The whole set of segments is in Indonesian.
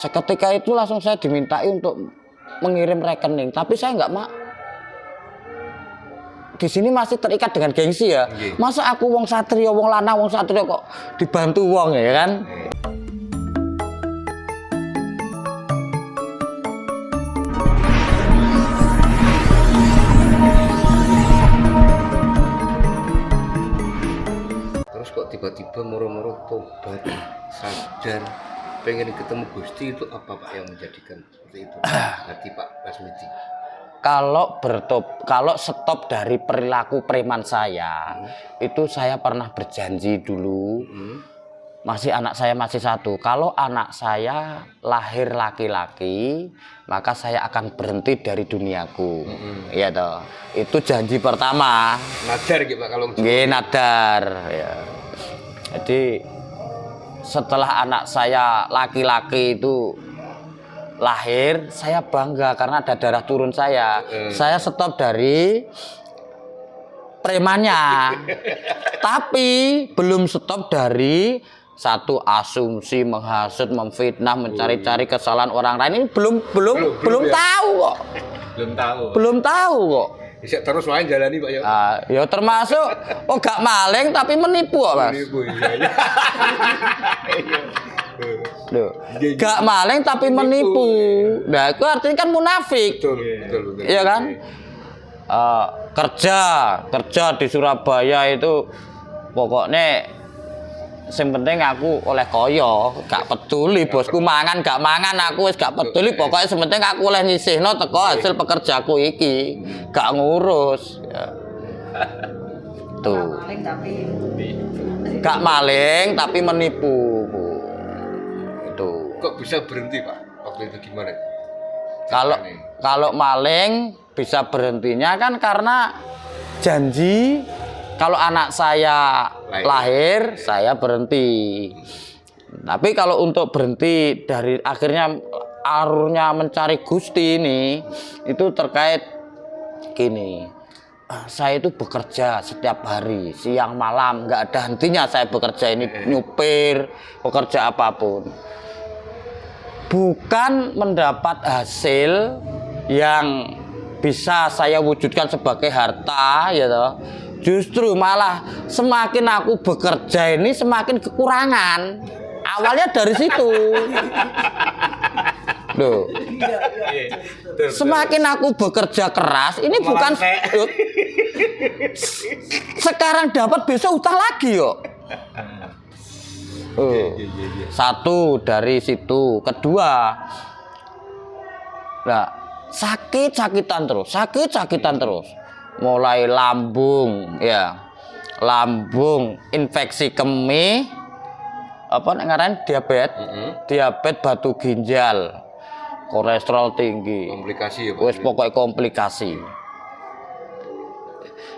Seketika itu langsung saya dimintai untuk mengirim rekening, tapi saya nggak mau. Di sini masih terikat dengan gengsi ya. Masa aku wong satria, wong lanang, wong satria kok dibantu wong ya kan? Terus kok tiba-tiba moro-moro tobat, sadar, pengen ketemu Gusti, itu apa Pak yang menjadikan seperti itu hati Pak Lasmidi? Kalau stop dari perilaku preman saya, itu saya pernah berjanji dulu, masih anak saya masih satu. Kalau anak saya lahir laki-laki, maka saya akan berhenti dari duniaku. Iya toh. Itu janji pertama. Nadar gitu Pak kalau Nggih, nadar ya. Jadi setelah anak saya laki-laki itu lahir, saya bangga karena ada darah turun saya. Saya stop dari premannya. Tapi belum stop dari satu asumsi, menghasut, memfitnah, mencari-cari kesalahan orang lain. Ini belum ya. tahu kok. Belum tahu kok. Bisa terus main jalani Pak ya. Ya termasuk gak maling tapi menipu kok, Mas. Menipu iya. Loh, gak maling tapi menipu. Nah, itu artinya kan munafik. Betul. Iya kan? Kerja di Surabaya itu pokoknya sing penting aku oleh koyo, gak peduli bosku mangan gak mangan, aku wis gak peduli, pokoknya sing penting aku oleh nyisihno teko hasil pekerjaku iki, gak ngurus. Ya. Tuh. Gak maling tapi menipu. Itu. Kok bisa berhenti Pak? Waktu itu gimana? Kalau maling bisa berhentinya kan karena janji kalau anak saya lahir saya berhenti. Tapi kalau untuk berhenti dari akhirnya alurnya mencari Gusti ini itu terkait gini. Saya itu bekerja setiap hari, siang malam, nggak ada hentinya saya bekerja ini, nyupir, bekerja apapun. Bukan mendapat hasil yang bisa saya wujudkan sebagai harta, ya toh. Justru malah semakin aku bekerja ini semakin kekurangan. Awalnya dari situ. Loh. Semakin aku bekerja keras, ini bukan sekarang dapat besok utang lagi kok. Satu dari situ. Kedua, nah, sakit-sakitan terus. Mulai lambung, ya, lambung, infeksi kemih, diabetes, batu ginjal, kolesterol tinggi, komplikasi ya Pak. Wes pokoknya komplikasi.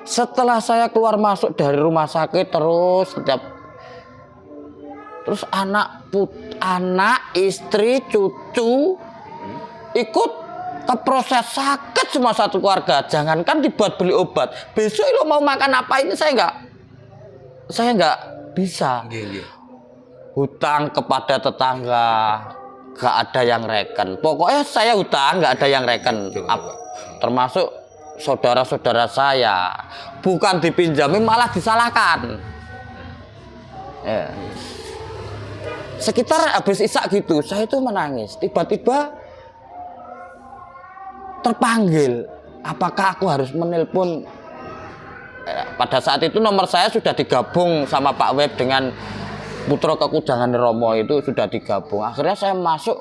Setelah saya keluar masuk dari rumah sakit terus anak, istri, cucu ikut ke proses sakit semua satu keluarga. Jangankan dibuat beli obat, besok lo mau makan apa ini saya nggak bisa. Hutang kepada tetangga nggak ada yang reken. Pokoknya saya hutang nggak ada yang reken. Termasuk saudara-saudara saya, bukan dipinjami malah disalahkan. Ya. Sekitar habis isak gitu, saya itu menangis. Tiba-tiba terpanggil, apakah aku harus menelpon? Pada saat itu nomor saya sudah digabung sama Pak Web dengan Putra Kekudangan Romo, itu sudah digabung. Akhirnya saya masuk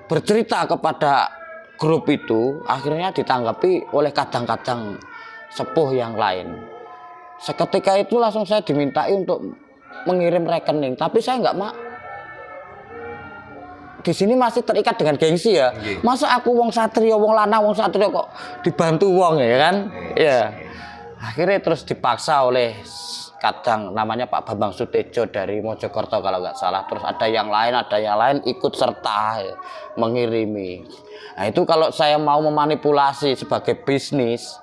bercerita kepada grup itu, akhirnya ditanggapi oleh kadang-kadang sepuh yang lain. Seketika itu langsung saya dimintai untuk mengirim rekening, tapi saya nggak mau. Di sini masih terikat dengan gengsi ya. Masa aku wong satria, wong lanang, wong satria kok dibantu wong ya kan? Ya. Akhirnya terus dipaksa oleh kadang namanya Pak Bambang Sutejo dari Mojokerto kalau nggak salah. Terus ada yang lain ikut serta ya, mengirimi. Nah itu kalau saya mau memanipulasi sebagai bisnis,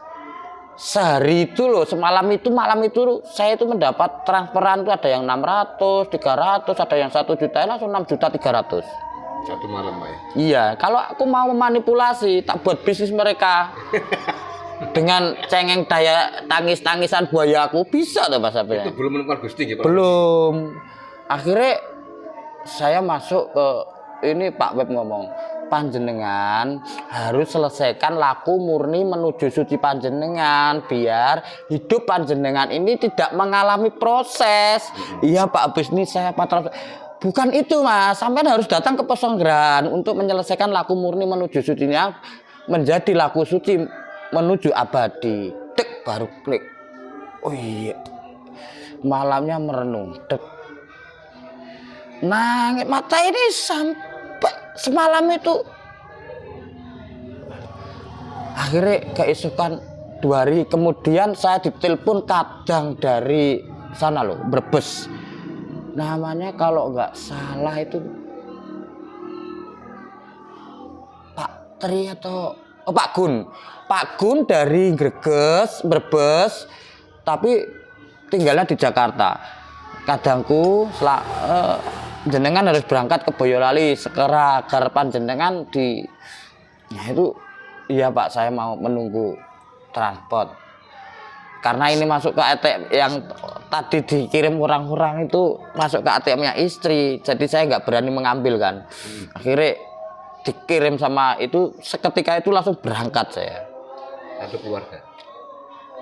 sehari itu loh, malam itu saya itu mendapat transferan itu ada yang 600, 300, ada yang 1 juta, langsung 6.300.000. Satu malam Pak ya. Iya, kalau aku mau memanipulasi, tak buat bisnis mereka. Dengan cengeng daya tangis-tangisan buaya aku bisa tuh Mas Apri. Itu belum menemukan Gusti gitu Pak. Belum. Akhirnya saya masuk ke ini Pak Web ngomong, panjenengan harus selesaikan laku murni menuju suci panjenengan biar hidup panjenengan ini tidak mengalami proses. Iya Pak, bisnis saya patron. Bukan itu Mas, sampai harus datang ke pesonggeran untuk menyelesaikan laku murni menuju sucinya menjadi laku suci menuju abadi. Tek baru klik. Oh iya. Malamnya merenung. Tek. Nangis mata ini sampai semalam itu. Akhirnya keesokan 2 hari kemudian saya ditelepon kadang dari sana loh, Brebes. Namanya kalau nggak salah itu Pak Tri atau Pak Gun. Pak Gun dari Brebes, tapi tinggalnya di Jakarta. Kadangku jenengan harus berangkat ke Boyolali segera agar panjenengan di. Nah itu iya Pak, saya mau menunggu transport. Karena ini masuk ke ATM yang tadi dikirim orang-orang itu masuk ke ATM-nya istri, jadi saya nggak berani mengambil kan. Akhirnya dikirim sama itu, seketika itu langsung berangkat saya. Atau keluarga?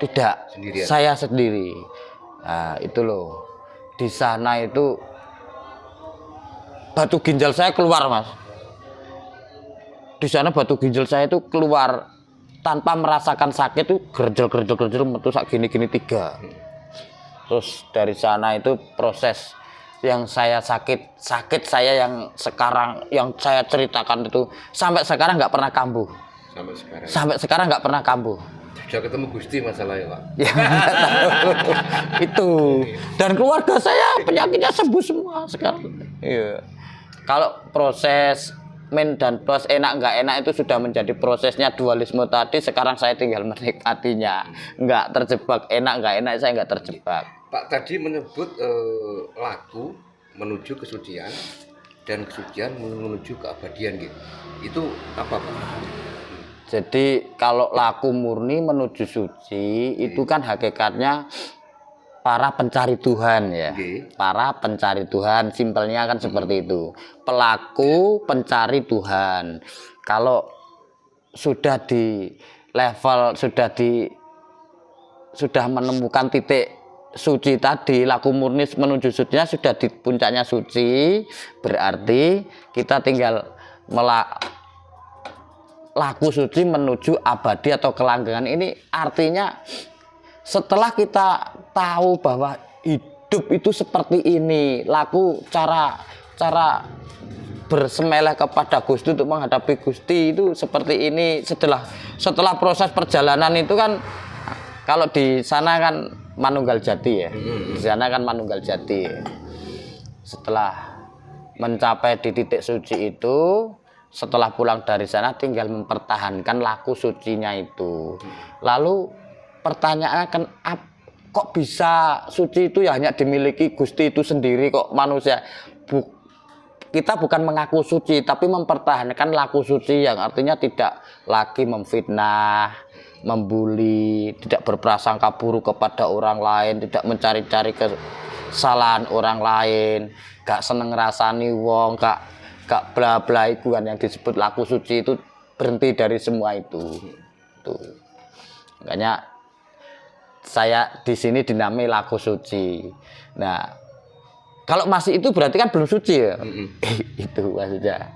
Tidak, Sendirian? saya sendiri. Nah itu loh, di sana itu batu ginjal saya keluar Mas. Di sana batu ginjal saya itu keluar tanpa merasakan sakit itu gerjel metu sak gini 3. Terus dari sana itu proses yang saya sakit saya yang sekarang yang saya ceritakan itu sampai sekarang nggak pernah kambuh. Sampai sekarang nggak pernah kambuh. Sudah ketemu Gusti masalahnya Pak. Ya, itu. Dan keluarga saya penyakitnya sembuh semua sekarang. Iya. Kalau proses min dan plus enak nggak enak itu sudah menjadi prosesnya dualisme tadi. Sekarang saya tinggal menikmatinya. Nggak terjebak enak nggak enak, saya nggak terjebak. Pak tadi menyebut laku menuju kesucian dan kesucian menuju keabadian gitu. Itu apa Pak? Jadi kalau laku murni menuju suci itu kan hakikatnya para pencari Tuhan ya. Para pencari Tuhan, simpelnya kan seperti itu. Pelaku pencari Tuhan. Kalau sudah di level sudah menemukan titik suci tadi, laku murni menuju sucinya sudah di puncaknya suci, berarti kita tinggal laku suci menuju abadi atau kelanggengan. Ini artinya setelah kita tahu bahwa hidup itu seperti ini, laku cara bersemeleh kepada Gusti untuk menghadapi Gusti itu seperti ini. Setelah proses perjalanan itu kan, kalau di sana kan manunggal jati ya, di sana kan manunggal jati. Setelah mencapai di titik suci itu, setelah pulang dari sana tinggal mempertahankan laku sucinya itu. Lalu pertanyaannya kan kok bisa suci itu ya hanya dimiliki Gusti itu sendiri kok manusia. Kita bukan mengaku suci tapi mempertahankan laku suci yang artinya tidak lagi memfitnah, membuli, tidak berprasangka buruk kepada orang lain, tidak mencari-cari kesalahan orang lain, gak seneng rasani wong, gak bla bla itu kan yang disebut laku suci. Itu berhenti dari semua itu. Tuh. Makanya saya di sini dinamai laku suci. Nah, kalau masih itu berarti kan belum suci ya. Itu maksudnya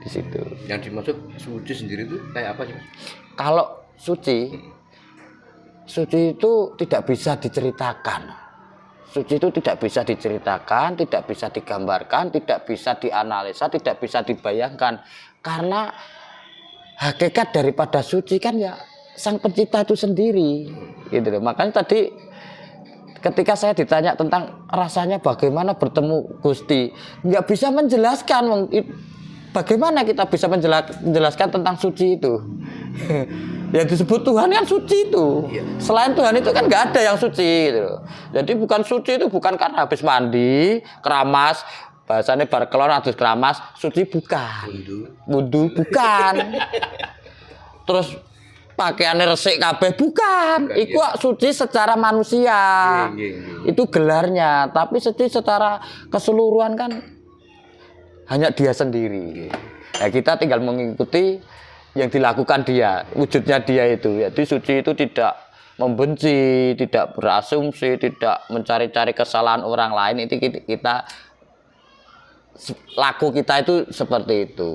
di situ. Yang dimaksud suci sendiri itu kayak apa sih? Kalau suci itu tidak bisa diceritakan. Suci itu tidak bisa diceritakan, tidak bisa digambarkan, tidak bisa dianalisa, tidak bisa dibayangkan. Karena hakikat daripada suci kan ya Sang Pencipta itu sendiri. Gitu loh. Makanya tadi ketika saya ditanya tentang rasanya bagaimana bertemu Gusti, nggak bisa menjelaskan. Bagaimana kita bisa menjelaskan tentang suci itu? Yang disebut Tuhan kan suci itu. Selain Tuhan itu kan nggak ada yang suci gitu. Jadi bukan suci itu bukan karena habis mandi, keramas, bahasane bar kelon adus keramas, suci bukan. Wudhu bukan. Terus pakaiannya resik kabeh bukan. Iku suci secara manusia. Itu gelarnya, tapi suci secara keseluruhan kan hanya dia sendiri. Nah, kita tinggal mengikuti yang dilakukan dia, wujudnya dia itu. Jadi suci itu tidak membenci, tidak berasumsi, tidak mencari-cari kesalahan orang lain. Itu kita laku kita itu seperti itu.